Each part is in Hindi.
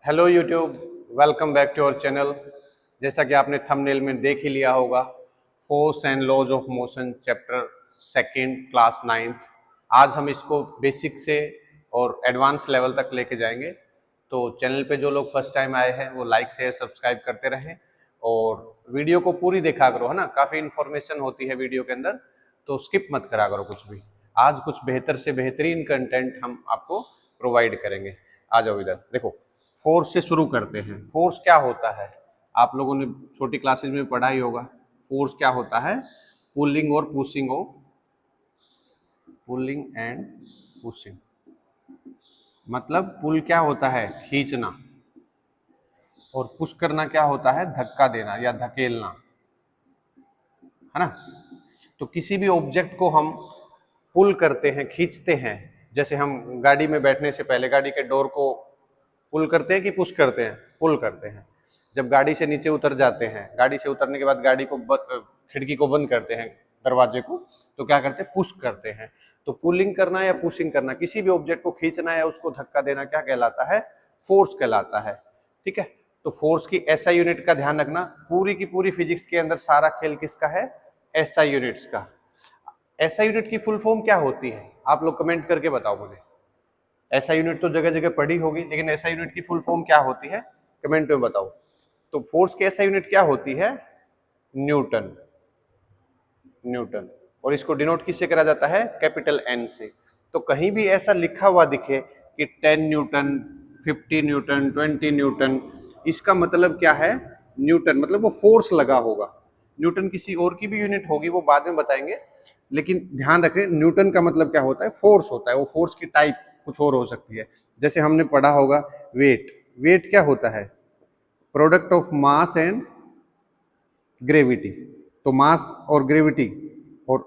Hello YouTube, welcome back to our channel. जैसा कि आपने थंबनेल में देख ही लिया होगा, force and laws of motion chapter second class ninth. आज हम इसको बेसिक से और एडवांस लेवल तक लेके जाएंगे। तो चैनल पे जो लोग फर्स्ट टाइम आए हैं वो लाइक शेयर सब्सक्राइब करते रहें और वीडियो को पूरी देखा करो, है ना। काफ़ी इन्फॉर्मेशन होती है वीडियो के अंदर, तो स्किप मत करा करो कुछ भी। आज कुछ बेहतर से बेहतरीन कंटेंट हम आपको प्रोवाइड करेंगे। आ जाओ इधर देखो। फोर्स से शुरू करते हैं। फोर्स क्या होता है, आप लोगों ने छोटी क्लासेज में पढ़ा ही होगा। फोर्स क्या होता है? पुलिंग और pushing of, pulling and pushing. मतलब पुल क्या होता है? खींचना। और पुश करना क्या होता है? धक्का देना या धकेलना, है ना। तो किसी भी ऑब्जेक्ट को हम पुल करते हैं, खींचते हैं। जैसे हम गाड़ी में बैठने से पहले गाड़ी के डोर को पुल करते हैं कि पुश करते हैं? पुल करते हैं। जब गाड़ी से नीचे उतर जाते हैं, गाड़ी से उतरने के बाद गाड़ी को खिड़की को बंद करते हैं, दरवाजे को, तो क्या करते हैं? पुश करते हैं। तो पुलिंग करना या पुशिंग करना, किसी भी ऑब्जेक्ट को खींचना या उसको धक्का देना क्या कहलाता है? फोर्स कहलाता है। ठीक है। तो फोर्स की एसआई यूनिट का ध्यान रखना। पूरी की पूरी फिजिक्स के अंदर सारा खेल किसका है? एसआई यूनिट्स का। एसआई यूनिट की फुल फॉर्म क्या होती है? आप लोग कमेंट करके बताओ मुझे। ऐसा यूनिट तो जगह जगह पढ़ी होगी, लेकिन ऐसा यूनिट की फुल फॉर्म क्या होती है? कमेंट में बताओ। तो फोर्स की ऐसा यूनिट क्या होती है? न्यूटन। न्यूटन। और इसको डिनोट किससे करा जाता है? कैपिटल एन से। तो कहीं भी ऐसा लिखा हुआ दिखे कि 10 न्यूटन, 50 न्यूटन, 20 न्यूटन, इसका मतलब क्या है? न्यूटन मतलब वो फोर्स लगा होगा। न्यूटन किसी और की भी यूनिट होगी, वो बाद में बताएंगे, लेकिन ध्यान रखें न्यूटन का मतलब क्या होता है? फोर्स होता है। वो फोर्स की टाइप कुछ और हो सकती है। जैसे हमने पढ़ा होगा वेट। वेट क्या होता है? Product of mass and gravity. तो मास और ग्रेविटी, और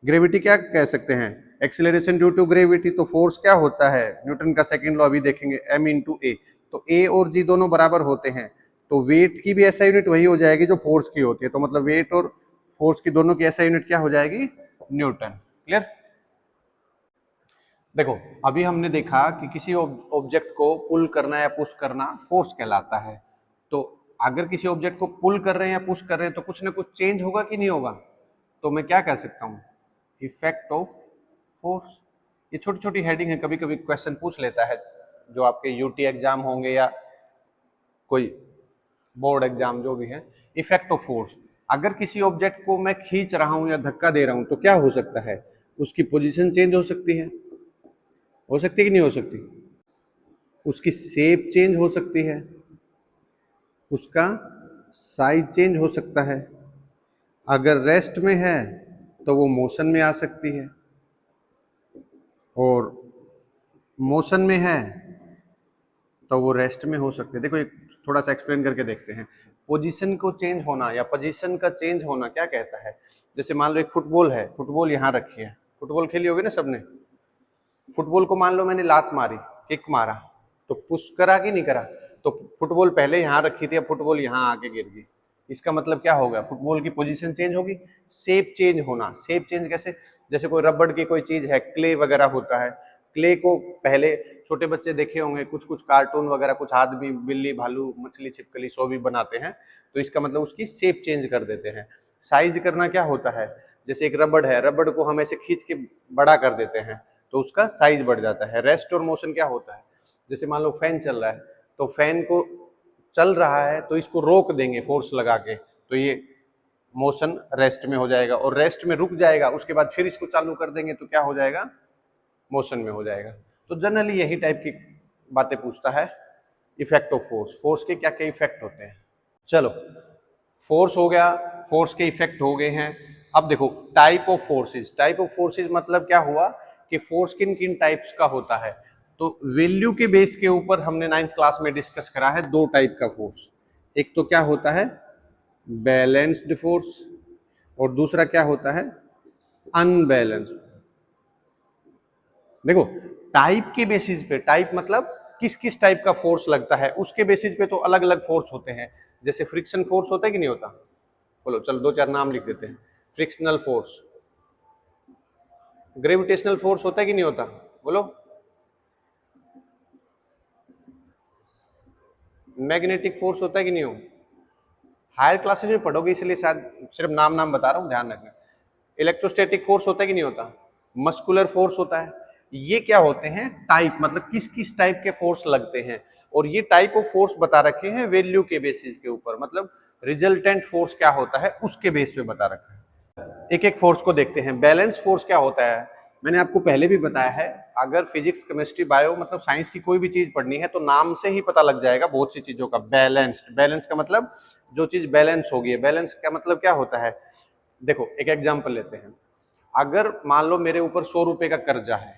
ग्रेविटी क्या कह सकते हैं? Acceleration due to gravity. तो फोर्स क्या होता है? न्यूटन का सेकंड लॉ अभी देखेंगे, एम इंटू ए। तो ए और जी दोनों बराबर होते हैं। तो वेट की भी ऐसा यूनिट वही हो जाएगी जो फोर्स की होती है। तो मतलब वेट और फोर्स की दोनों की ऐसा यूनिट क्या हो जाएगी? न्यूटन। क्लियर? देखो, अभी हमने देखा कि किसी ऑब्जेक्ट को पुल करना या पुश करना फोर्स कहलाता है। तो अगर किसी ऑब्जेक्ट को पुल कर रहे हैं या पुश कर रहे हैं तो कुछ ना कुछ चेंज होगा कि नहीं होगा? तो मैं क्या कह सकता हूँ? Effect of force. ये छोटी छोटी हेडिंग है, कभी कभी क्वेश्चन पूछ लेता है, जो आपके यूटी एग्जाम होंगे या कोई बोर्ड एग्जाम जो भी है। Effect of force. अगर किसी ऑब्जेक्ट को मैं खींच रहा हूं या धक्का दे रहा हूं तो क्या हो सकता है? उसकी पोजीशन चेंज हो सकती है। हो सकती है कि नहीं हो सकती? उसकी शेप चेंज हो सकती है। उसका साइज चेंज हो सकता है। अगर रेस्ट में है तो वो मोशन में आ सकती है, और मोशन में है तो वो रेस्ट में हो सकते हैं। देखो एक थोड़ा सा एक्सप्लेन करके देखते हैं। पोजीशन को चेंज होना या पोजीशन का चेंज होना क्या कहता है? जैसे मान लो एक फुटबॉल है, फुटबॉल यहाँ रखी है। फुटबॉल खेली होगी ना सबने। फुटबॉल को मान लो मैंने लात मारी, किक मारा, तो पुश करा कि नहीं करा? तो फुटबॉल पहले यहाँ रखी थी, अब फुटबॉल यहाँ आके गिर गई। इसका मतलब क्या हो गया? फुटबॉल की पोजीशन चेंज होगी। शेप चेंज होना। शेप चेंज कैसे? जैसे कोई रबड़ की कोई चीज है, क्ले वगैरह होता है। क्ले को पहले छोटे बच्चे देखे होंगे, कुछ कुछ कार्टून वगैरह, कुछ आदमी, बिल्ली, भालू, मछली, छिपकली, सो भी बनाते हैं। तो इसका मतलब उसकी शेप चेंज कर देते हैं। साइज करना क्या होता है? जैसे एक रबड़ है, रबड़ को हम ऐसे खींच के बड़ा कर देते हैं तो उसका साइज बढ़ जाता है। रेस्ट और मोशन क्या होता है? जैसे मान लो फैन चल रहा है, तो फैन को चल रहा है तो इसको रोक देंगे फोर्स लगा के, तो ये मोशन रेस्ट में हो जाएगा। और रेस्ट में रुक जाएगा, उसके बाद फिर इसको चालू कर देंगे तो क्या हो जाएगा? मोशन में हो जाएगा। तो जनरली यही टाइप की बातें पूछता है। Effect of force. फोर्स के क्या क्या इफेक्ट होते हैं? चलो, फोर्स हो गया, फोर्स के इफेक्ट हो गए हैं। अब देखो type of forces. Type of forces मतलब क्या हुआ कि फोर्स किन किन टाइप्स का होता है। तो वैल्यू के बेस के ऊपर हमने नाइन्थ क्लास में डिस्कस करा है दो टाइप का फोर्स। एक तो क्या होता है? Balanced force. और दूसरा क्या होता है? अनबैलेंस्ड। देखो, टाइप के बेसिस पे, टाइप मतलब किस किस टाइप का फोर्स लगता है उसके बेसिस पे तो अलग अलग फोर्स होते हैं। जैसे फ्रिक्शन फोर्स होता है कि नहीं होता? बोलो, चलो दो चार नाम लिख देते हैं। Frictional force. ग्रेविटेशनल फोर्स होता है कि नहीं होता? बोलो। मैग्नेटिक फोर्स होता है कि नहीं हो? हायर क्लासेज में पढ़ोगे इसलिए शायद सिर्फ नाम नाम बता रहा हूँ, ध्यान रखना। इलेक्ट्रोस्टैटिक फोर्स होता है कि नहीं होता? मस्कुलर फोर्स होता है। ये क्या होते हैं? टाइप, मतलब किस किस टाइप के फोर्स लगते हैं, और ये टाइप ऑफ फोर्स बता रखे हैं वैल्यू के बेसिस के ऊपर, मतलब रिजल्टेंट फोर्स क्या होता है उसके बेस पे बता रखा है। एक एक फोर्स को देखते हैं। बैलेंस फोर्स क्या होता है? मैंने आपको पहले भी बताया है, अगर फिजिक्स केमिस्ट्री बायो मतलब साइंस की कोई भी चीज पढ़नी है तो नाम से ही पता लग जाएगा बहुत सी चीजों का। बैलेंस्ड, बैलेंस का मतलब जो चीज बैलेंस होगी। बैलेंस का मतलब क्या होता है? देखो एक एग्जांपल लेते हैं। अगर मान लो मेरे ऊपर 100 रुपए का कर्जा है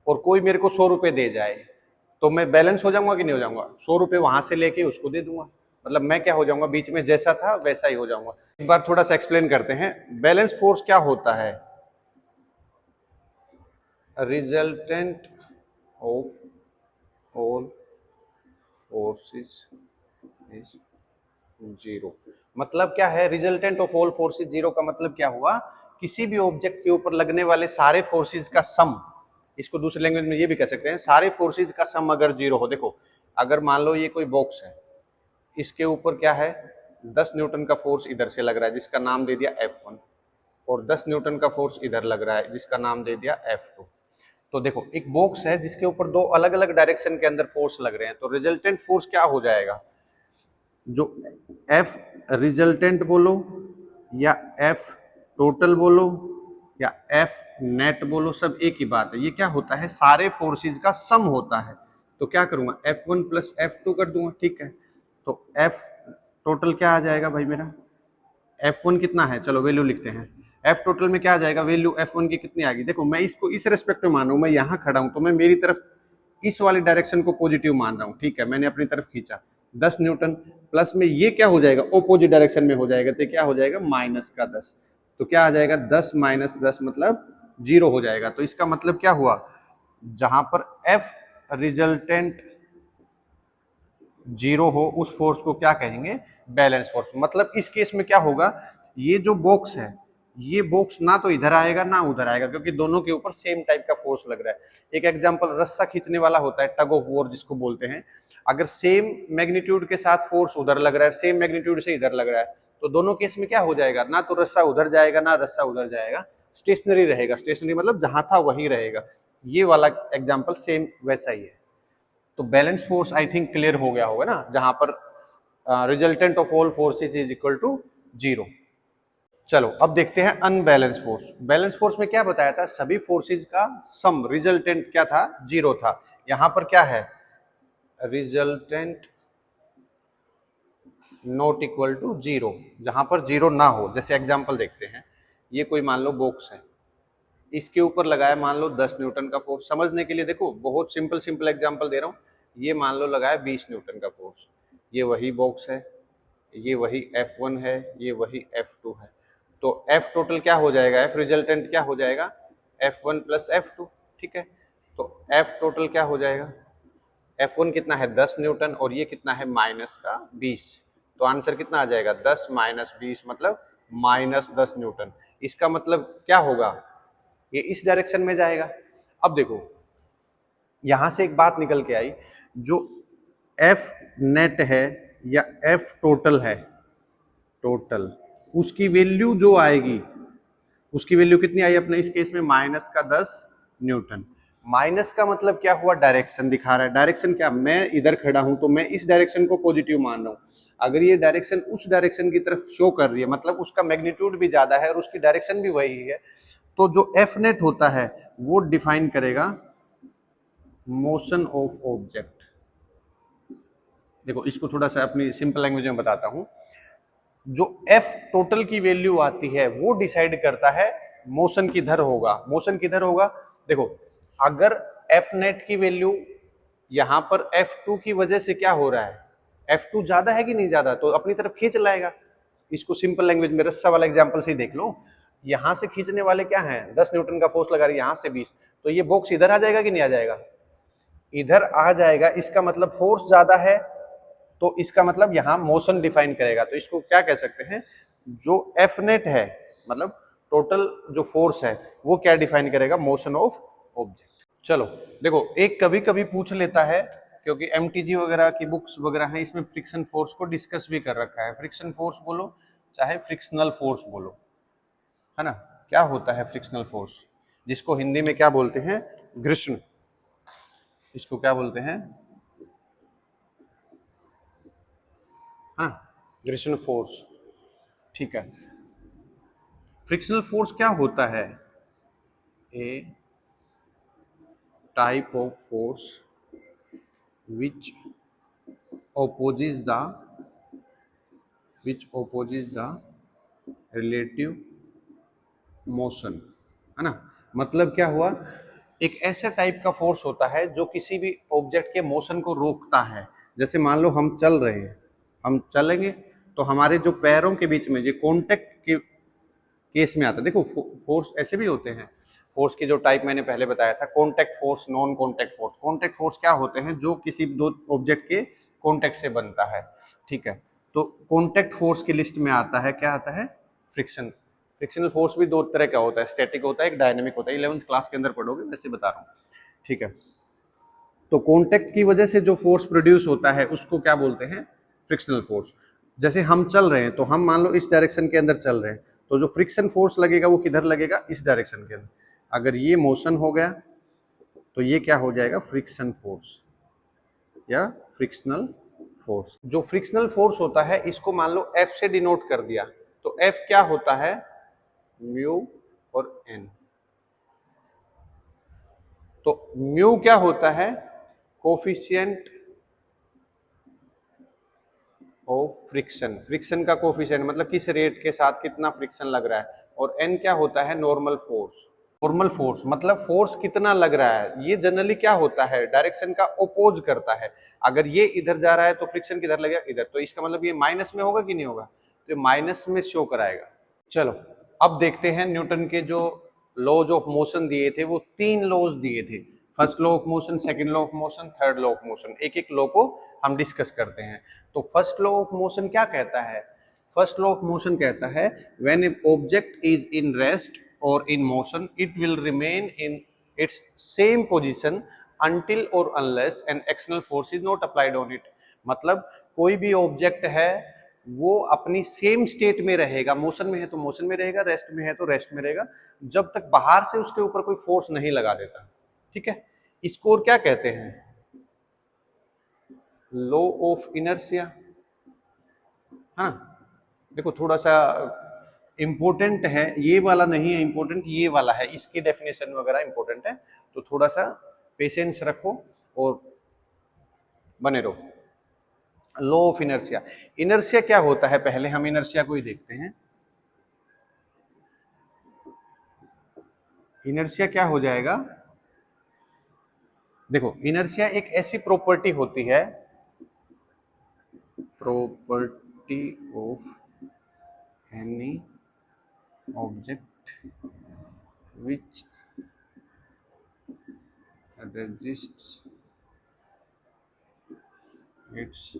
और कोई मेरे को 100 रुपए दे जाए, तो मैं बैलेंस हो जाऊंगा कि नहीं हो जाऊंगा? 100 रुपए वहां से लेके उसको दे दूंगा, मतलब मैं क्या हो जाऊंगा? बीच में जैसा था वैसा ही हो जाऊंगा। एक बार थोड़ा सा एक्सप्लेन करते हैं। बैलेंस फोर्स क्या होता है? Resultant of all forces is zero. मतलब क्या है resultant of all forces zero का मतलब क्या हुआ? किसी भी ऑब्जेक्ट के ऊपर लगने वाले सारे फोर्सेस का सम, इसको दूसरी लैंग्वेज में ये भी कह सकते हैं, सारे फोर्सेस का सम अगर जीरो हो। देखो अगर मान लो ये कोई बॉक्स है, इसके ऊपर क्या है? 10 न्यूटन का फोर्स इधर से लग रहा है जिसका नाम दे दिया F1, और 10 न्यूटन का फोर्स इधर लग रहा है जिसका नाम दे दिया F2। तो देखो एक बॉक्स है जिसके ऊपर दो अलग अलग डायरेक्शन के अंदर फोर्स लग रहे हैं, तो रिजल्टेंट फोर्स क्या हो जाएगा? जो F रिजल्टेंट बोलो या F टोटल बोलो या F नेट बोलो, सब एक ही बात है। ये क्या होता है? सारे फोर्सेस का सम होता है। तो क्या करूंगा? F1 प्लस F2 कर दूंगा, ठीक है। तो F टोटल क्या आ जाएगा भाई मेरा? F1 कितना है? चलो वैल्यू लिखते हैं। F टोटल में क्या आ जाएगा? वैल्यू F1 की कितनी आ गई? देखो मैं इसको इस रेस्पेक्ट में मान रहा हूं, मैं यहाँ खड़ा हूं तो मैं मेरी तरफ इस वाली डायरेक्शन को पॉजिटिव मान रहा हूँ, ठीक है। मैंने अपनी तरफ खींचा 10 न्यूटन, प्लस में ये क्या हो जाएगा? ऑपोजिट डायरेक्शन में हो जाएगा, तो क्या हो जाएगा? -10। तो क्या आ जाएगा? 10 - 10 मतलब 0 हो जाएगा। तो इसका मतलब क्या हुआ? जहां पर F रिजल्टेंट 0 हो उस फोर्स को क्या कहेंगे? Balance force. मतलब इस केस में क्या होगा? ये जो बॉक्स है, ये बॉक्स ना तो इधर आएगा ना उधर आएगा, क्योंकि दोनों के ऊपर सेम टाइप का फोर्स लग रहा है। एक एग्जांपल रस्सा खींचने वाला होता है, टग ऑफ वॉर जिसको बोलते हैं। अगर सेम मैग्नीट्यूड के साथ फोर्स उधर लग रहा है, सेम मैग्नीट्यूड से इधर लग रहा है, तो दोनों केस में क्या हो जाएगा? ना तो रस्सा उधर जाएगा ना रस्सा उधर जाएगा, स्टेशनरी रहेगा। स्टेशनरी मतलब जहां था वहीं रहेगा। ये वाला एग्जाम्पल सेम वैसा ही है। तो balance force I think clear हो गया होगा ना, जहां पर resultant of all forces is equal to 0। चलो अब देखते हैं अनबैलेंस फोर्स। बैलेंस फोर्स में क्या बताया था? सभी फोर्सेज का सम रिजल्टेंट क्या था? 0 था। यहां पर क्या है? रिजल्टेंट नॉट इक्वल टू 0, जहां पर 0 ना हो। जैसे एग्जांपल देखते हैं, ये कोई मान लो बॉक्स है, इसके ऊपर लगाया मान लो 10 न्यूटन का फोर्स। समझने के लिए देखो बहुत सिंपल सिंपल एग्जांपल दे रहा हूँ। ये मान लो लगाया 20 न्यूटन का फोर्स। ये वही बॉक्स है, ये वही F1 है, ये वही F2 है। तो F टोटल क्या हो जाएगा? F रिजल्टेंट क्या हो जाएगा? F1 प्लस F2, ठीक है। तो F टोटल क्या हो जाएगा? F1 कितना है? 10 न्यूटन, और ये कितना है? माइनस का 20। तो आंसर कितना आ जाएगा? 10 - 20 मतलब -10 न्यूटन। इसका मतलब क्या होगा? ये इस डायरेक्शन में जाएगा। अब देखो यहां से एक बात निकल के आई, जो F नेट है या F टोटल है, टोटल उसकी वैल्यू जो आएगी, उसकी वैल्यू कितनी आई अपने इस केस में? -10 न्यूटन। माइनस का मतलब क्या हुआ? डायरेक्शन दिखा रहा है। डायरेक्शन क्या? मैं इधर खड़ा हूं तो मैं इस डायरेक्शन को पॉजिटिव मान रहा हूं। अगर ये डायरेक्शन उस डायरेक्शन की तरफ शो कर रही है, मतलब उसका मैग्नीट्यूड भी ज्यादा है और उसकी डायरेक्शन भी वही है, तो जो एफ नेट होता है वो डिफाइन करेगा मोशन ऑफ ऑब्जेक्ट। देखो इसको थोड़ा सा अपनी सिंपल लैंग्वेज में बताता हूं। जो एफ टोटल की वैल्यू आती है वो डिसाइड करता है मोशन किधर होगा। मोशन किधर होगा? देखो अगर एफ नेट की वैल्यू यहां पर F2 की वजह से क्या हो रहा है? F2 ज्यादा है कि नहीं ज्यादा, तो अपनी तरफ खींच लाएगा। इसको सिंपल लैंग्वेज में रस्सा वाला एग्जांपल से ही देख लो। यहां से खींचने वाले क्या है? 10 न्यूटन का फोर्स लगा रही है, यहां से 20। तो ये बॉक्स इधर आ जाएगा कि नहीं आ जाएगा? इधर आ जाएगा। इसका मतलब फोर्स ज्यादा है, तो इसका मतलब यहाँ मोशन डिफाइन करेगा। तो इसको क्या कह सकते हैं? जो एफ नेट है, मतलब टोटल जो फोर्स है, वो क्या डिफाइन करेगा? Motion of object. चलो देखो एक कभी कभी पूछ लेता है क्योंकि एमटीजी वगैरह की बुक्स वगैरह हैं, इसमें फ्रिक्शन फोर्स को डिस्कस भी कर रखा है। फ्रिक्शन फोर्स बोलो चाहे फ्रिक्शनल फोर्स बोलो, है ना। क्या होता है फ्रिक्शनल फोर्स, जिसको हिंदी में क्या बोलते हैं, घर्षण। इसको क्या बोलते हैं, हाँ, घर्षण फोर्स। ठीक है, फ्रिक्शनल फोर्स क्या होता है, a type of force which opposes the relative motion, है ना। मतलब क्या हुआ, एक ऐसा टाइप का फोर्स होता है जो किसी भी ऑब्जेक्ट के मोशन को रोकता है। जैसे मान लो हम चल रहे हैं, हम चलेंगे तो हमारे जो पैरों के बीच में जो कॉन्टेक्ट के केस में आता है, देखो फोर्स ऐसे भी होते हैं। फोर्स की जो टाइप मैंने पहले बताया था, contact force, non contact force. Contact force क्या होते हैं, जो किसी दो ऑब्जेक्ट के कॉन्टेक्ट से बनता है, ठीक है। तो कॉन्टेक्ट फोर्स की लिस्ट में आता है, क्या आता है, फ्रिक्शन। फ्रिक्शनल फोर्स भी दो तरह का होता है, स्टैटिक होता है, एक डायनेमिक होता है। 11th क्लास के अंदर पढ़ोगे, वैसे बता रहा हूँ, ठीक है। तो कॉन्टेक्ट की वजह से जो फोर्स प्रोड्यूस होता है उसको क्या बोलते हैं, फ्रिक्शनल फोर्स। जैसे हम चल रहे हैं तो हम मान लो इस डायरेक्शन के अंदर चल रहे हैं, तो जो फ्रिक्शन फोर्स लगेगा वो किधर लगेगा, इस डायरेक्शन के अंदर। अगर ये मोशन हो गया तो ये क्या हो जाएगा, फ्रिक्शन फोर्स या फ्रिक्शनल फोर्स। जो फ्रिक्शनल फोर्स होता है इसको मान लो एफ से डिनोट कर दिया, तो एफ क्या होता है, म्यू और एन। तो म्यू क्या होता है, कोफिशिएंट ऑफ फ्रिक्शन। फ्रिक्शन का कोफिशिएंट मतलब किस रेट के साथ कितना फ्रिक्शन लग रहा है। और एन क्या होता है, नॉर्मल फोर्स। नॉर्मल फोर्स मतलब फोर्स कितना लग रहा है। ये जनरली क्या होता है, डायरेक्शन का ओपोज करता है। अगर ये इधर जा रहा है तो फ्रिक्शन किधर लगेगा, इधर। तो इसका मतलब ये माइनस में होगा कि नहीं होगा, तो माइनस में शो कराएगा। चलो अब देखते हैं न्यूटन के जो लॉज ऑफ मोशन दिए थे, वो 3 लॉज दिए थे। First law of motion, second law of motion, third law of motion. एक एक लॉ को हम डिस्कस करते हैं। तो फर्स्ट लॉ ऑफ मोशन क्या कहता है, फर्स्ट लॉ ऑफ मोशन कहता है when a object is in rest और in motion it will remain in its same position until or unless an external force is not applied on it। मतलब कोई भी ऑब्जेक्ट है वो अपनी सेम स्टेट में रहेगा, मोशन में है तो मोशन में रहेगा, रेस्ट में है तो रेस्ट में रहेगा, जब तक बाहर से उसके ऊपर कोई फोर्स नहीं लगा देता, ठीक है। इसको और क्या कहते हैं, लॉ ऑफ इनर्शिया। हाँ, देखो थोड़ा सा इंपॉर्टेंट है, ये वाला नहीं है इंपॉर्टेंट, ये वाला है, इसकी डेफिनेशन वगैरह इंपॉर्टेंट है, तो थोड़ा सा पेशेंस रखो और बने रहो। Law of inertia. इनर्शिया क्या होता है, पहले हम इनर्शिया को ही देखते हैं। इनर्शिया क्या हो जाएगा, देखो इनर्शिया एक ऐसी प्रॉपर्टी होती है, property of any object which resists its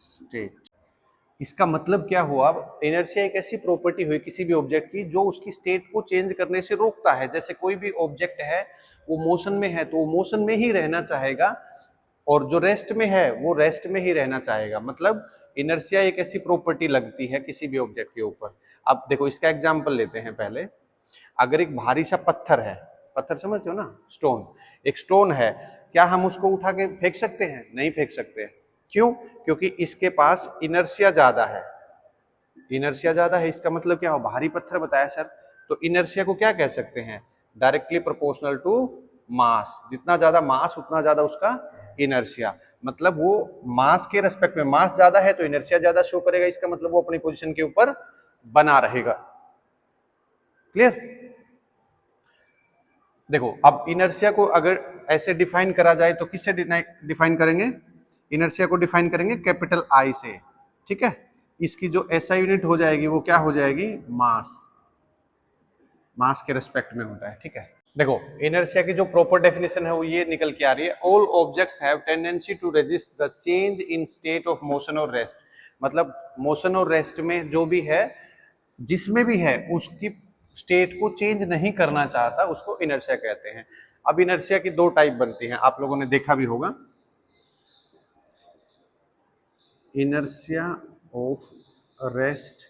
state। इसका मतलब क्या हुआ, इनर्शिया एक ऐसी प्रॉपर्टी हुई किसी भी ऑब्जेक्ट की जो उसकी स्टेट को चेंज करने से रोकता है। जैसे कोई भी ऑब्जेक्ट है वो मोशन में है तो वो मोशन में ही रहना चाहेगा, और जो रेस्ट में है वो रेस्ट में ही रहना चाहेगा। मतलब इनर्शिया एक ऐसी प्रॉपर्टी लगती है किसी भी ऑब्जेक्ट के ऊपर। अब देखो इसका एग्जांपल लेते हैं पहले। अगर एक भारी सा पत्थर है, पत्थर समझते हो ना, स्टोन, एक स्टोन है, क्या हम उसको उठा के फेंक सकते हैं, नहीं फेंक सकते। क्यों, क्योंकि इसके पास इनर्शिया ज्यादा है। इनर्शिया ज्यादा है इसका मतलब क्या हो, भारी पत्थर बताया सर, तो इनर्शिया को क्या कह सकते हैं, डायरेक्टली प्रोपोर्शनल टू मास। जितना ज्यादा मास उतना ज्यादा उसका इनर्शिया। मतलब वो मास के रेस्पेक्ट में, मास ज्यादा है तो इनर्शिया ज्यादा शो करेगा, इसका मतलब वो अपनी पोजीशन के ऊपर बना रहेगा। क्लियर। देखो अब इनर्शिया को अगर ऐसे डिफाइन करा जाए तो किससे डिफाइन करेंगे, इनर्शिया को डिफाइन करेंगे कैपिटल आई से, ठीक है। इसकी जो एसआई यूनिट हो जाएगी वो क्या हो जाएगी, मास। मास के रेस्पेक्ट में होता है, ठीक है। देखो इनर्शिया की जो प्रॉपर डेफिनेशन है वो ये निकल के आ रही है, all objects have tendency to resist the change in state of motion और रेस्ट। मतलब मोशन और रेस्ट में जो भी है, जिसमें भी है, उसकी स्टेट को चेंज नहीं करना चाहता, उसको इनर्शिया कहते हैं। अब इनर्शिया की 2 टाइप बनती हैं, आप लोगों ने देखा भी होगा। इनर्शिया ऑफ रेस्ट,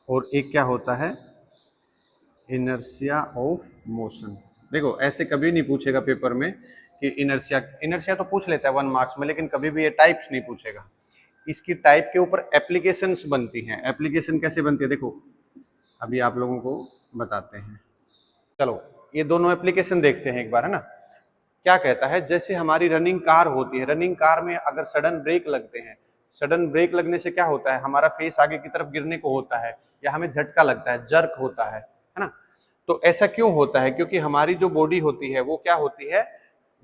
और एक क्या होता है, इनर्शिया ऑफ मोशन। देखो ऐसे कभी नहीं पूछेगा पेपर में कि इनर्शिया, इनर्शिया तो पूछ लेता है 1 मार्क्स में, लेकिन कभी भी ये टाइप्स नहीं पूछेगा। इसकी टाइप के ऊपर एप्लीकेशंस बनती हैं। एप्लीकेशन कैसे बनती है देखो, अभी आप लोगों को बताते हैं। चलो ये दोनों एप्लीकेशन देखते हैं एक बार, है ना। क्या कहता है, जैसे हमारी रनिंग कार होती है, रनिंग कार में अगर सडन ब्रेक लगते हैं, सडन ब्रेक लगने से क्या होता है, हमारा फेस आगे की तरफ गिरने को होता है, या हमें झटका लगता है, जर्क होता है ना। तो ऐसा क्यों होता है, क्योंकि हमारी जो बॉडी होती है वो क्या होती है,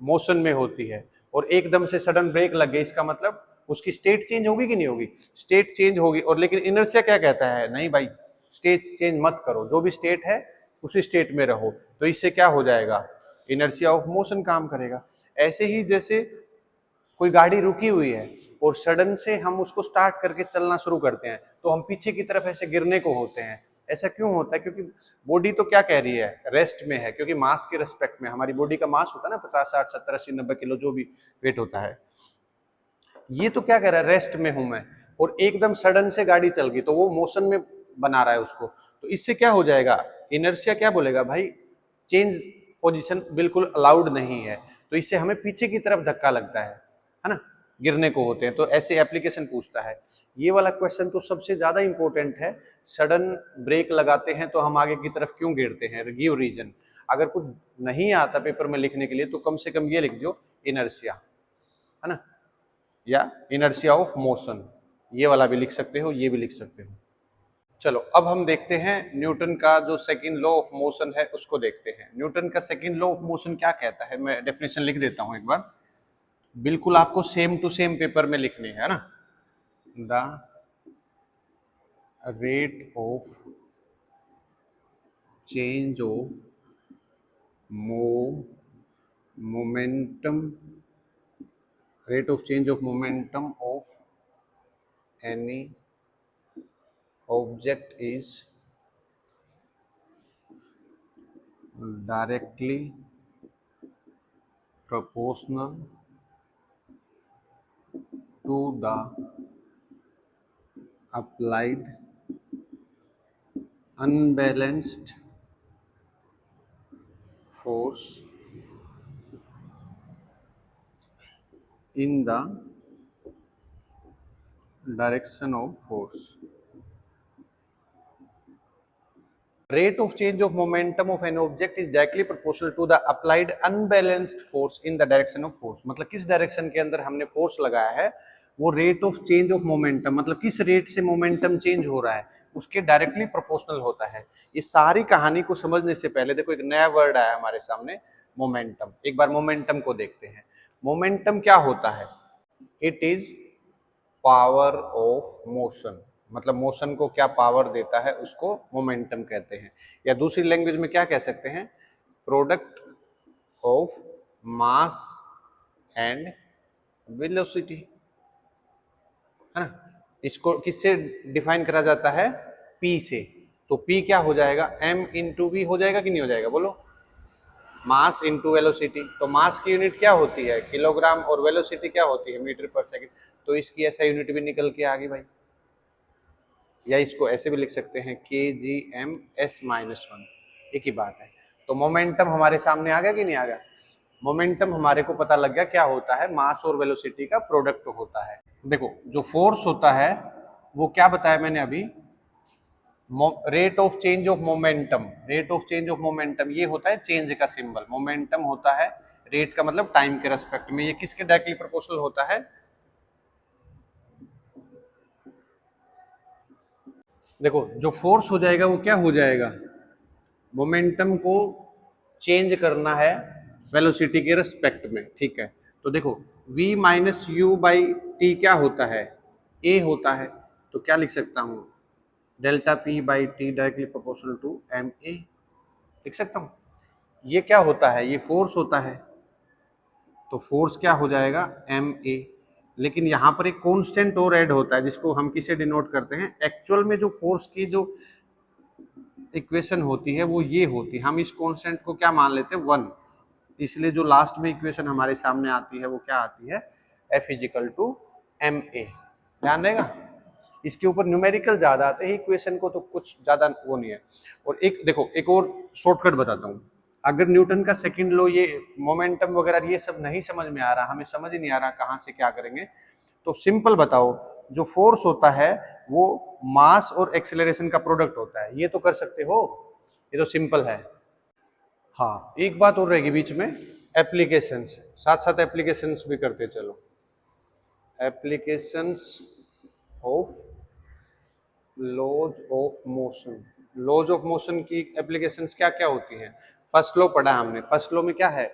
मोशन में होती है, और एकदम से सडन ब्रेक लग गई, इसका मतलब उसकी स्टेट चेंज होगी कि नहीं होगी, स्टेट चेंज होगी। और लेकिन इनर्शिया क्या कहता है, नहीं भाई स्टेट चेंज मत करो, जो भी स्टेट है उसी स्टेट में रहो। तो इससे क्या हो जाएगा, इनर्शिया ऑफ मोशन काम करेगा। ऐसे ही जैसे कोई गाड़ी रुकी हुई है और सडन से हम उसको स्टार्ट करके चलना शुरू करते हैं, तो हम पीछे की तरफ ऐसे गिरने को होते हैं। ऐसा क्यों होता है, क्योंकि बॉडी तो क्या कह रही है, रेस्ट में है, क्योंकि मास के रिस्पेक्ट में, हमारी बॉडी का मास होता है ना 50 60 70 80 90 किलो, जो भी वेट होता है, ये तो क्या कह रहा है, रेस्ट में हूं मैं, और एकदम सडन से गाड़ी चल गई तो वो मोशन में बना रहा है उसको। तो इससे क्या हो जाएगा, इनर्शिया क्या बोलेगा भाई, चेंज पोजीशन बिल्कुल अलाउड नहीं है, तो इससे हमें पीछे की तरफ धक्का लगता है ना, गिरने को होते हैं। तो ऐसे एप्लीकेशन पूछता है। ये वाला क्वेश्चन तो सबसे ज्यादा इंपॉर्टेंट है, सडन ब्रेक लगाते हैं तो हम आगे की तरफ क्यों गिरते हैं, गिव रीजन। अगर कुछ नहीं आता पेपर में लिखने के लिए तो कम से कम ये लिख दो, इनर्शिया, है ना, या इनर्शिया ऑफ मोशन, ये वाला भी लिख सकते हो, ये भी लिख सकते हो। चलो अब हम देखते हैं न्यूटन का जो सेकंड लॉ ऑफ मोशन है उसको देखते हैं। न्यूटन का सेकंड लॉ ऑफ मोशन क्या कहता है, मैं डेफिनेशन लिख देता हूं एक बार, बिल्कुल आपको सेम टू सेम पेपर में लिखनी है ना। The rate of change of momentum, rate of change of momentum of any object is directly proportional to the applied unbalanced force in the direction of force. Rate of change of momentum of an object is directly proportional to the applied unbalanced force in the direction of force। मतलब किस डायरेक्शन के अंदर हमने फोर्स लगाया है, वो rate of change of momentum, मतलब किस रेट से मोमेंटम चेंज हो रहा है उसके डायरेक्टली प्रोपोर्शनल होता है। इस सारी कहानी को समझने से पहले देखो एक नया वर्ड आया हमारे सामने, मोमेंटम। एक बार मोमेंटम को देखते हैं। मोमेंटम क्या होता है, it is power of motion, मतलब मोशन को क्या पावर देता है उसको मोमेंटम कहते हैं। या दूसरी लैंग्वेज में क्या कह सकते हैं, product of mass and velocity, है ना। इसको किससे डिफाइन करा जाता है, पी से। तो पी क्या हो जाएगा, एम इंटू वी हो जाएगा कि नहीं हो जाएगा, बोलो, मास इंटू वेलोसिटी। तो मास की यूनिट क्या होती है, किलोग्राम, और वेलोसिटी क्या होती है, मीटर पर सेकंड। तो इसकी ऐसा यूनिट भी निकल के आ गई भाई। या इसको ऐसे भी लिख सकते हैं, के जी एम एस माइनस 1, एक ही बात है। तो मोमेंटम हमारे सामने आ गया कि नहीं आ गया। मोमेंटम हमारे को पता लग गया क्या होता है, मास और वेलोसिटी का प्रोडक्ट होता है। देखो जो फोर्स होता है वो क्या बताया मैंने अभी, rate of change of momentum. Rate of change of momentum ये होता है चेंज का सिंबल, मोमेंटम होता है रेट का मतलब टाइम के रेस्पेक्ट में। ये किसके डायरेक्टली प्रोपोर्शनल होता है, देखो जो फोर्स हो जाएगा वो क्या हो जाएगा, मोमेंटम को चेंज करना है वेलोसिटी के रेस्पेक्ट में, ठीक है। तो देखो v minus you by T क्या होता है, a होता है। तो क्या लिख सकता हूँ, delta p by T directly proportional to M A, लिख सकता हूँ। ये क्या होता है, ये फोर्स होता है, तो फोर्स क्या हो जाएगा, एम ए। लेकिन यहाँ पर एक कांस्टेंट और ऐड होता है जिसको हम किसे डिनोट करते हैं, एक्चुअल में जो फोर्स की जो इक्वेशन होती है वो ये होती है, हम इस कांस्टेंट को क्या मान लेते हैं, 1। इसलिए जो लास्ट में इक्वेशन हमारे सामने आती है वो क्या आती है, F equal to M A. ध्यान रहेगा। इसके ऊपर न्यूमेरिकल ज्यादा आते हैं, इक्वेशन को तो कुछ ज्यादा वो नहीं है। और एक देखो, एक और शॉर्टकट बताता हूँ। अगर न्यूटन का सेकंड लॉ, ये मोमेंटम वगैरह ये सब नहीं समझ में आ रहा, हमें समझ ही नहीं आ रहा कहाँ से क्या करेंगे, तो सिंपल बताओ, जो फोर्स होता है वो मास और एक्सेलरेशन का प्रोडक्ट होता है, ये तो कर सकते हो, ये तो सिंपल है। हाँ, एक बात और रहेगी बीच में, एप्लीकेशंस, साथ साथ एप्लीकेशंस भी करते चलो। Applications of laws of motion. Laws of motion की एप्लीकेशंस क्या क्या होती हैं? फर्स्ट लॉ पढ़ा हमने। फर्स्ट लॉ में क्या है,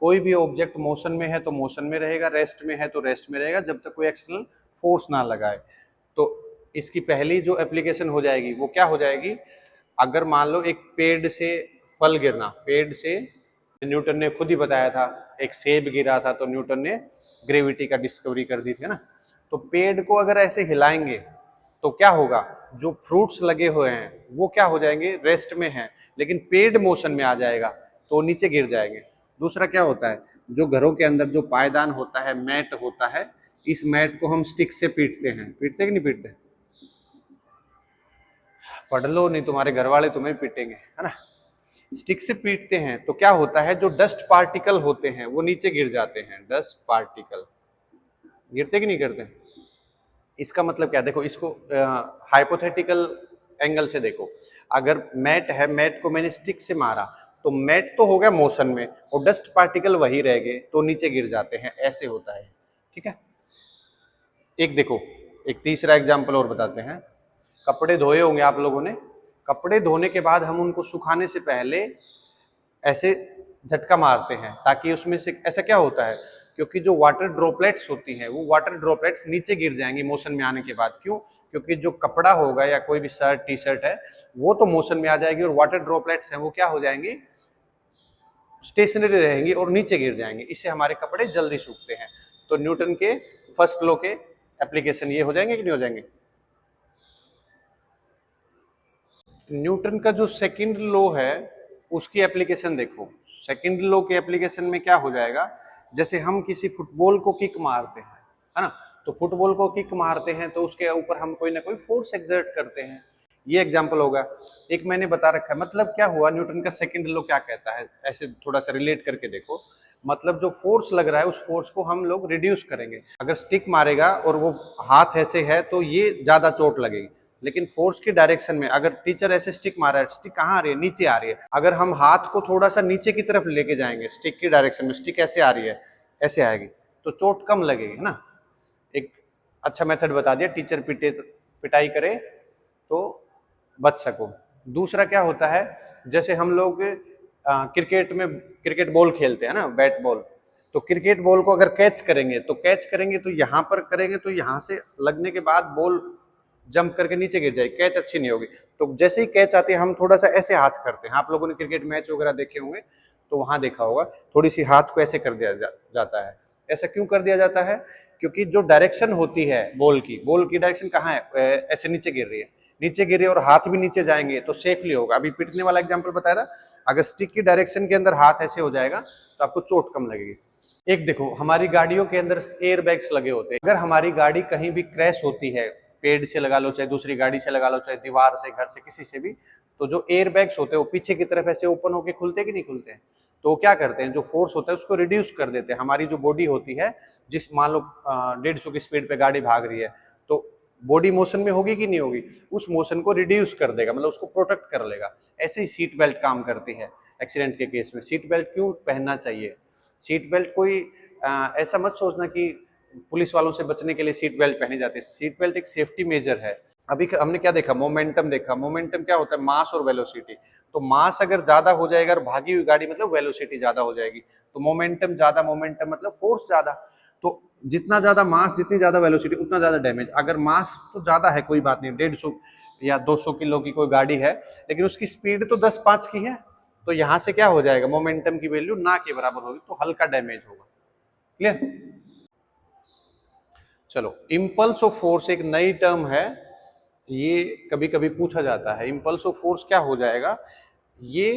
कोई भी ऑब्जेक्ट मोशन में है तो मोशन में रहेगा, रेस्ट में है तो रेस्ट में रहेगा, जब तक कोई एक्सटर्नल फोर्स ना लगाए। तो इसकी पहली जो एप्लीकेशन हो जाएगी वो क्या हो जाएगी, अगर मान लो एक पेड़ से फल गिरना, पेड़ से, न्यूटन ने खुद ही बताया था, एक सेब गिरा था तो न्यूटन ने ग्रेविटी का डिस्कवरी कर दी थी ना। तो पेड़ को अगर ऐसे हिलाएंगे तो क्या होगा, जो फ्रूट्स लगे हुए हैं वो क्या हो जाएंगे, रेस्ट में हैं, लेकिन पेड़ मोशन में आ जाएगा तो नीचे गिर जाएंगे। दूसरा क्या होता है, जो घरों के अंदर जो पायदान होता है, मैट होता है, इस मैट को हम स्टिक से पीटते हैं, पीटते कि नहीं पीटते? पढ़ लो, नहीं तुम्हारे घर वाले तुम्हें पीटेंगे, है ना। स्टिक से पीटते हैं तो क्या होता है, जो डस्ट पार्टिकल होते हैं वो नीचे गिर जाते हैं, डस्ट पार्टिकल गिरते कि नहीं गिरते? इसका मतलब क्या, देखो इसको हाइपोथेटिकल एंगल से देखो। अगर मैट है, मैट को मैंने स्टिक से मारा तो मैट तो हो गया मोशन में और डस्ट पार्टिकल वही रह गए तो नीचे गिर जाते हैं, ऐसे होता है। ठीक है, एक देखो, एक तीसरा एग्जाम्पल और बताते हैं। कपड़े धोए होंगे आप लोगों ने, कपड़े धोने के बाद हम उनको सुखाने से पहले ऐसे झटका मारते हैं, ताकि उसमें से ऐसा क्या होता है, क्योंकि जो वाटर ड्रॉपलेट्स होती हैं वो वाटर ड्रॉपलेट्स नीचे गिर जाएंगी मोशन में आने के बाद। क्यों? क्योंकि जो कपड़ा होगा या कोई भी शर्ट टी शर्ट है वो तो मोशन में आ जाएगी और वाटर ड्रॉपलेट्स हैं वो क्या हो जाएंगी, स्टेशनरी रहेंगी और नीचे गिर जाएंगे, इससे हमारे कपड़े जल्दी सूखते हैं। तो न्यूटन के फर्स्ट लॉ के एप्लीकेशन ये हो जाएंगे कि नहीं हो जाएंगे? न्यूटन का जो सेकंड लॉ है उसकी एप्लीकेशन देखो। सेकंड लॉ के एप्लीकेशन में क्या हो जाएगा, जैसे हम किसी फुटबॉल को किक मारते हैं, है ना, तो फुटबॉल को किक मारते हैं तो उसके ऊपर हम कोई ना कोई फोर्स एक्सर्ट करते हैं, ये एग्जांपल होगा। एक मैंने बता रखा है, मतलब क्या हुआ, न्यूटन का सेकंड लॉ क्या कहता है, ऐसे थोड़ा सा रिलेट करके देखो। मतलब जो फोर्स लग रहा है उस फोर्स को हम लोग रिड्यूस करेंगे। अगर स्टिक मारेगा और वो हाथ ऐसे है तो ये ज्यादा चोट लगेगी, लेकिन फोर्स की डायरेक्शन में, अगर टीचर ऐसे स्टिक मारा है, स्टिक कहाँ आ रही है, नीचे आ रही है, अगर हम हाथ को थोड़ा सा नीचे की तरफ लेके जाएंगे स्टिक की डायरेक्शन में, स्टिक ऐसे आ रही है, ऐसे आएगी, तो चोट कम लगेगी, है ना। एक अच्छा मेथड बता दिया, टीचर पिटाई करे तो बच सको। दूसरा क्या होता है, जैसे हम लोग क्रिकेट में क्रिकेट बॉल खेलते हैं ना, बैट बॉल, तो क्रिकेट बॉल को अगर कैच करेंगे तो यहाँ पर करेंगे तो यहाँ से लगने के बाद बॉल जंप करके नीचे गिर जाएगी, कैच अच्छी नहीं होगी। तो जैसे ही कैच आती है हम थोड़ा सा ऐसे हाथ करते हैं, आप लोगों ने क्रिकेट मैच वगैरह देखे होंगे तो वहां देखा होगा, थोड़ी सी हाथ को ऐसे कर दिया जाता है। ऐसा क्यों कर दिया जाता है, क्योंकि जो डायरेक्शन होती है बॉल की डायरेक्शन कहाँ है, ऐसे नीचे गिर रही है, नीचे गिरे और हाथ भी नीचे जाएंगे तो सेफली होगा। अभी पिटने वाला एग्जांपल बताया था, अगर स्टिक की डायरेक्शन के अंदर हाथ ऐसे हो जाएगा तो आपको चोट कम लगेगी। एक देखो, हमारी गाड़ियों के अंदर एयर बैग्स लगे होते हैं, अगर हमारी गाड़ी कहीं भी क्रैश होती है, पेड़ से लगा लो, चाहे दूसरी गाड़ी से लगा लो, चाहे दीवार से, घर से, किसी से भी, तो जो एयर बैग्स होते हैं वो पीछे की तरफ ऐसे ओपन होके खुलते कि नहीं खुलते हैं, तो वो क्या करते हैं, जो फोर्स होता है उसको रिड्यूस कर देते हैं। हमारी जो बॉडी होती है, जिस मान लो 150 की स्पीड पे गाड़ी भाग रही है, तो बॉडी मोशन में होगी कि नहीं होगी, उस मोशन को रिड्यूस कर देगा, मतलब उसको प्रोटेक्ट कर लेगा। ऐसे ही सीट बेल्ट काम करती है एक्सीडेंट के केस में। सीट बेल्ट क्यों पहनना चाहिए, सीट बेल्ट कोई ऐसा मत सोचना कि पुलिस वालों से बचने के लिए सीट बेल्ट पहनी जाती है, सीट बेल्ट एक सेफ्टी मेजर है। अभी हमने क्या देखा, मोमेंटम देखा, मोमेंटम क्या होता है, मास और वेलोसिटी। तो मास अगर ज्यादा हो जाएगा और भागी हुई गाड़ी मतलब वेलोसिटी ज्यादा हो जाएगी, तो मोमेंटम ज्यादा, मोमेंटम मतलब फोर्स ज्यादा। तो जितना ज्यादा मास जितनी ज्यादा वेलोसिटी उतना ज्यादा डैमेज। अगर मास तो ज्यादा है कोई बात नहीं, 150 या 200 किलो की कोई गाड़ी है, लेकिन उसकी स्पीड तो 10-5 की है, तो यहां से क्या हो जाएगा, मोमेंटम की वैल्यू ना के बराबर होगी, तो हल्का डैमेज होगा। क्लियर? चलो, इम्पल्स ऑफ फोर्स एक नई टर्म है, ये कभी कभी पूछा जाता है। इम्पल्स ऑफ फोर्स क्या हो जाएगा, ये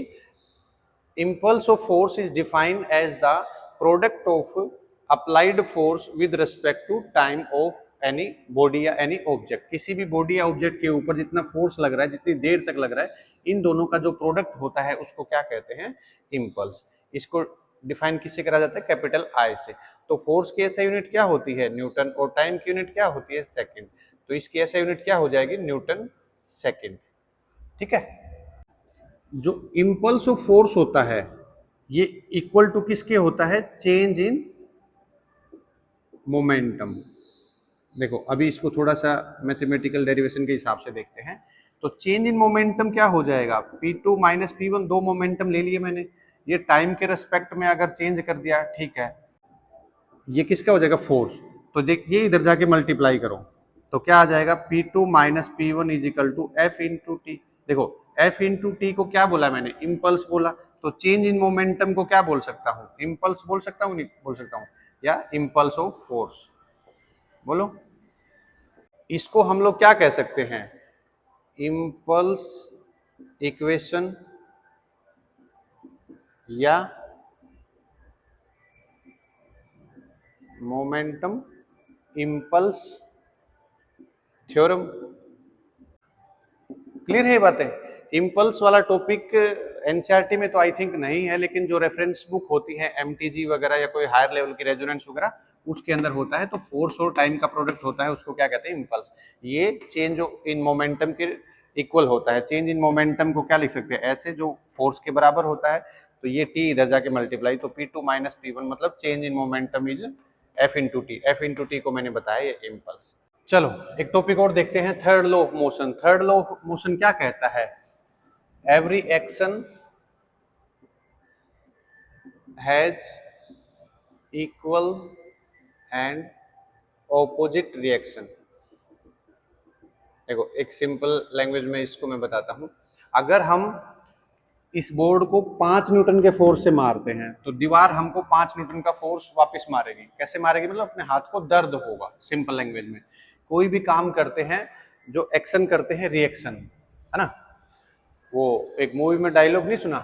impulse of force is defined as the product of applied force with respect to time of any body या एनी ऑब्जेक्ट, किसी भी बॉडी या ऑब्जेक्ट के ऊपर जितना फोर्स लग रहा है, जितनी देर तक लग रहा है, इन दोनों का जो प्रोडक्ट होता है उसको क्या कहते हैं, इम्पल्स। इसको डिफाइन किससे करा जाता है, कैपिटल आई से। तो फोर्स की ऐसा यूनिट क्या होती है, न्यूटन, और टाइम की यूनिट क्या होती है, सेकंड। तो इसकी ऐसा यूनिट क्या हो जाएगी, न्यूटन सेकंड। ठीक है। जो इम्पल्स ऑफ फोर्स होता है ये इक्वल टू किसके होता है, चेंज इन मोमेंटम। देखो अभी इसको थोड़ा सा मैथमेटिकल डेरिवेशन के हिसाब से देखते हैं। तो चेंज इन मोमेंटम क्या हो जाएगा, P2 माइनस P1, दो मोमेंटम ले लिए मैंने, ये टाइम के रेस्पेक्ट में अगर चेंज कर दिया, ठीक है, ये किसका हो जाएगा, फोर्स। तो देखिए इधर जाके मल्टीप्लाई करो तो क्या आ जाएगा, P2 minus P1 is equal to F into T. देखो F इंटू टी को क्या बोला मैंने, इम्पल्स बोला। तो चेंज इन मोमेंटम को क्या बोल सकता हूँ, इम्पल्स बोल सकता हूँ, नहीं बोल सकता हूँ, या इम्पल्स ऑफ फोर्स, बोलो। इसको हम लोग क्या कह सकते हैं, इम्पल्स इक्वेशन या मोमेंटम इम्पल्स थ्योरम। क्लियर है बातें। इम्पल्स वाला टॉपिक एनसीईआरटी में तो आई थिंक नहीं है, लेकिन जो रेफरेंस बुक होती है एमटीजी वगैरह या कोई हायर लेवल की रेजोनेंस वगैरह, उसके अंदर होता है। तो फोर्स और टाइम का प्रोडक्ट होता है, उसको क्या कहते हैं, इम्पल्स। ये चेंज इन मोमेंटम के इक्वल होता है। चेंज इन मोमेंटम को क्या लिख सकते हैं, ऐसे, जो फोर्स के बराबर होता है। तो ये टी इधर जाके मल्टीप्लाई, तो P2 माइनस P1 मतलब change in momentum is F into T. F into T को मैंने बताया ये इम्पल्स। चलो एक टॉपिक और देखते हैं, third law of motion. Third law of motion क्या कहता है, every action has equal and opposite reaction. देखो एक सिंपल लैंग्वेज में इसको मैं बताता हूं। अगर हम इस बोर्ड को 5 न्यूटन के फोर्स से मारते हैं तो दीवार हमको 5 न्यूटन का फोर्स वापस मारेगी। कैसे मारेगी, मतलब अपने हाथ को दर्द होगा, सिंपल लैंग्वेज में। कोई भी काम करते हैं, जो एक्शन करते हैं, रिएक्शन, है ना। वो एक मूवी में डायलॉग नहीं सुना,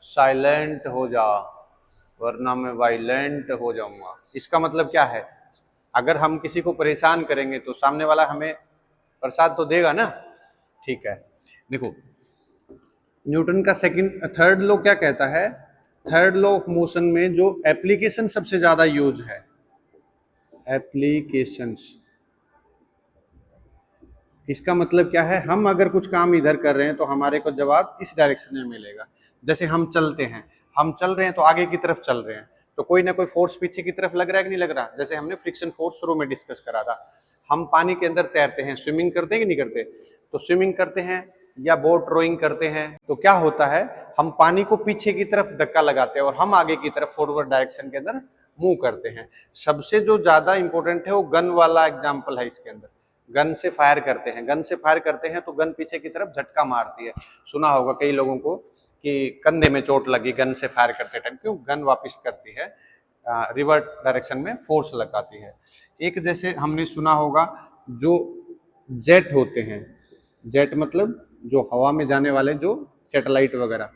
साइलेंट हो जा वरना मैं वायलेंट हो जाऊंगा। इसका मतलब क्या है, अगर हम किसी को परेशान करेंगे तो सामने वाला हमें प्रसाद तो देगा ना। ठीक है, देखो न्यूटन का सेकंड थर्ड लॉ क्या कहता है, थर्ड लॉ ऑफ मोशन में जो एप्लीकेशन सबसे ज्यादा यूज है, एप्लीकेशंस, इसका मतलब क्या है, हम अगर कुछ काम इधर कर रहे हैं तो हमारे को जवाब इस डायरेक्शन में मिलेगा। जैसे हम चलते हैं, हम चल रहे हैं तो आगे की तरफ चल रहे हैं, तो कोई ना कोई फोर्स पीछे की तरफ लग रहा है कि नहीं लग रहा। जैसे हमने फ्रिक्शन फोर्स शुरू में डिस्कस करा था। हम पानी के अंदर तैरते हैं, स्विमिंग करते हैं कि नहीं करते, तो स्विमिंग करते हैं या बोट रोइंग करते हैं, तो क्या होता है, हम पानी को पीछे की तरफ धक्का लगाते हैं और हम आगे की तरफ फॉरवर्ड डायरेक्शन के अंदर मूव करते हैं। सबसे जो ज्यादा इंपॉर्टेंट है वो गन वाला एग्जाम्पल है। इसके अंदर गन से फायर करते हैं, गन से फायर करते हैं तो गन पीछे की तरफ झटका मारती है। सुना होगा कई लोगों को कि कंधे में चोट लगी गन से फायर करते टाइम, क्यों, गन वापस करती है, रिवर्ट डायरेक्शन में फोर्स लगाती है। एक जैसे हमने सुना होगा जो जेट होते हैं, जेट मतलब जो हवा में जाने वाले जो सैटेलाइट वगैरह,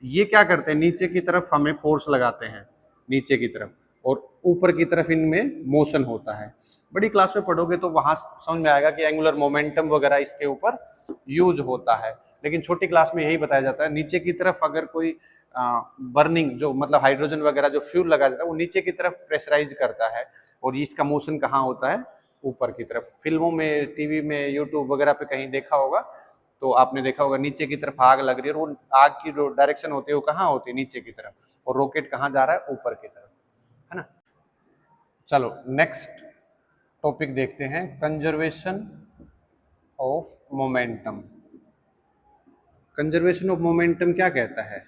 ये क्या करते हैं, नीचे की तरफ हमें फोर्स लगाते हैं, नीचे की तरफ, और ऊपर की तरफ इनमें मोशन होता है। बड़ी क्लास में पढ़ोगे तो वहां समझ में आएगा कि एंगुलर मोमेंटम वगैरह इसके ऊपर यूज होता है। लेकिन छोटी क्लास में यही बताया जाता है, नीचे की तरफ अगर कोई बर्निंग, जो मतलब हाइड्रोजन वगैरह जो फ्यूल लगा जाता है वो नीचे की तरफ प्रेशराइज करता है, और इसका मोशन कहाँ होता है, ऊपर की तरफ। फिल्मों में, टीवी में, यूट्यूब वगैरह पे कहीं देखा होगा तो आपने देखा होगा नीचे की तरफ आग लग रही है, और वो आग की जो डायरेक्शन होती है वो कहाँ होती है, नीचे की तरफ, और रॉकेट कहाँ जा रहा है, ऊपर की तरफ, है ना। चलो नेक्स्ट टॉपिक देखते हैं, conservation of momentum. Conservation of momentum क्या कहता है,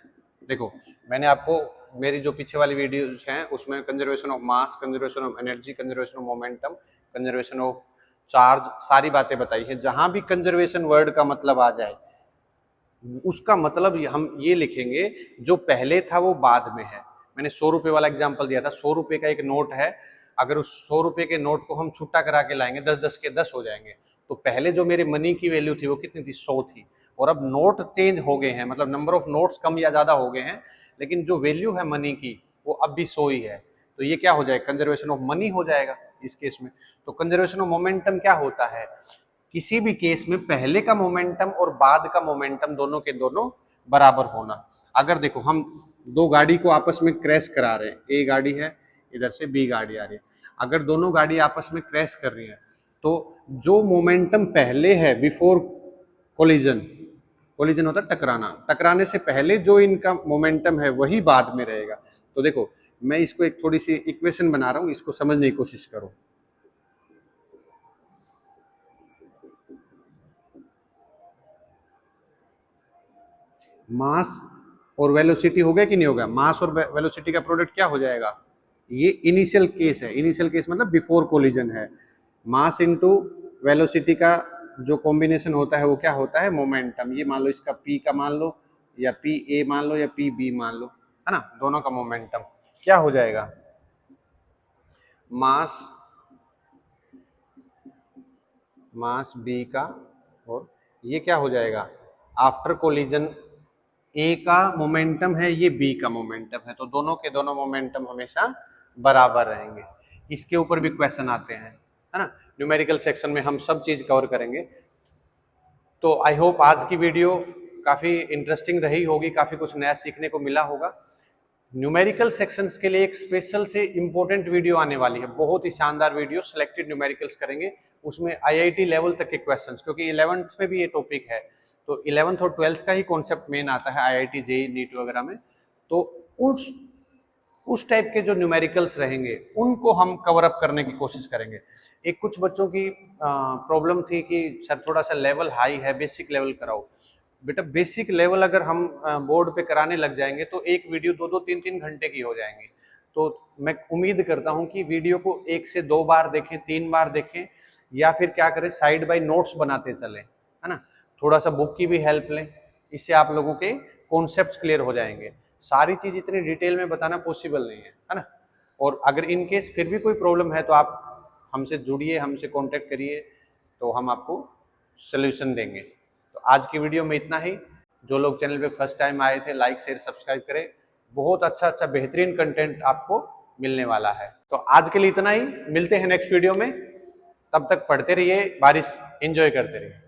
देखो मैंने आपको मेरी जो पीछे वाली वीडियोज हैं उसमें conservation of mass, conservation of energy, conservation of momentum, conservation of charge, सारी बातें बताई है। जहां भी कंजर्वेशन वर्ड का मतलब आ जाए उसका मतलब हम ये लिखेंगे, जो पहले था वो बाद में है। मैंने 100 रुपए वाला एग्जाम्पल दिया था, 100 रुपए का एक नोट है, अगर उस 100 रुपए के नोट को हम छुट्टा करा के लाएंगे 10-10 के 10 हो जाएंगे। तो पहले जो मेरे मनी की वैल्यू थी वो कितनी थी, 100 थी, और अब नोट चेंज हो गए हैं, मतलब नंबर ऑफ नोट्स कम या ज्यादा हो गए हैं, लेकिन जो वैल्यू है मनी की वो अब भी 100 ही है। तो ये क्या हो जाएगा, कंजर्वेशन ऑफ मनी हो जाएगा। इस केस में। तो कंजर्वेशन ऑफ मोमेंटम क्या होता है, किसी भी केस में पहले का मोमेंटम और बाद का मोमेंटम दोनों के दोनों बराबर होना। अगर देखो हम दो गाड़ी को आपस में क्रैश करा रहे हैं, ए गाड़ी है, इधर से बी गाड़ी आ रही है, अगर दोनों गाड़ी आपस में क्रैश कर रही है तो जो मोमेंटम पहले है बिफोर कोलिजन, कोलिजन होता है टकराना, टकराने से पहले जो इनका मोमेंटम है वही बाद में रहेगा। तो देखो मैं इसको एक थोड़ी सी इक्वेशन बना रहा हूं, इसको समझने की कोशिश करो। मास और वेलोसिटी हो गया कि नहीं होगा, मास और वेलोसिटी का प्रोडक्ट क्या हो जाएगा, ये इनिशियल केस है, इनिशियल केस मतलब बिफोर कोलिजन है। मास इनटू वेलोसिटी का जो कॉम्बिनेशन होता है वो क्या होता है, मोमेंटम। ये मान लो इसका p का मान लो, या पी ए मान लो, या पी बी मान लो, है ना, दोनों का मोमेंटम क्या हो जाएगा, मास मास b का, और ये क्या हो जाएगा आफ्टर कोलिजन, ए का मोमेंटम है, ये बी का मोमेंटम है, तो दोनों के दोनों मोमेंटम हमेशा बराबर रहेंगे। इसके ऊपर भी क्वेश्चन आते हैं, है ना, न्यूमेरिकल सेक्शन में हम सब चीज कवर करेंगे। तो आई होप आज की वीडियो काफी इंटरेस्टिंग रही होगी, काफी कुछ नया सीखने को मिला होगा। न्यूमेरिकल सेक्शंस के लिए एक स्पेशल से इंपॉर्टेंट वीडियो आने वाली है, बहुत ही शानदार वीडियो, सिलेक्टेड न्यूमेरिकल्स करेंगे, उसमें आईआईटी लेवल तक के क्वेश्चंस, क्योंकि 11th में भी ये टॉपिक है, तो 11th और 12th का ही कॉन्सेप्ट मेन आता है आईआईटी जेईई नीट वगैरह में। तो उस टाइप के जो न्यूमेरिकल्स रहेंगे उनको हम कवर अप करने की कोशिश करेंगे। एक कुछ बच्चों की प्रॉब्लम थी कि सर थोड़ा सा लेवल हाई है, बेसिक लेवल कराओ। बेटा बेसिक लेवल अगर हम बोर्ड पे कराने लग जाएंगे तो एक वीडियो 2-3 घंटे की हो जाएंगी। तो मैं उम्मीद करता हूं कि वीडियो को 1 से 2 बार देखें, 3 बार देखें, या फिर क्या करें साइड बाय नोट्स बनाते चलें, है ना, थोड़ा सा बुक की भी हेल्प लें, इससे आप लोगों के कॉन्सेप्ट्स क्लियर हो जाएंगे। सारी चीज इतनी डिटेल में बताना पॉसिबल नहीं है ना। और अगर इन केस फिर भी कोई प्रॉब्लम है तो आप हमसे जुड़िए, हमसे कांटेक्ट करिए, तो हम आपको सोल्यूशन देंगे। तो आज की वीडियो में इतना ही। जो लोग चैनल पे फर्स्ट टाइम आए थे, लाइक शेयर सब्सक्राइब करें, बहुत अच्छा बेहतरीन कंटेंट आपको मिलने वाला है। तो आज के लिए इतना ही, मिलते हैं नेक्स्ट वीडियो में, तब तक पढ़ते रहिए, बारिश एंजॉय करते रहिए।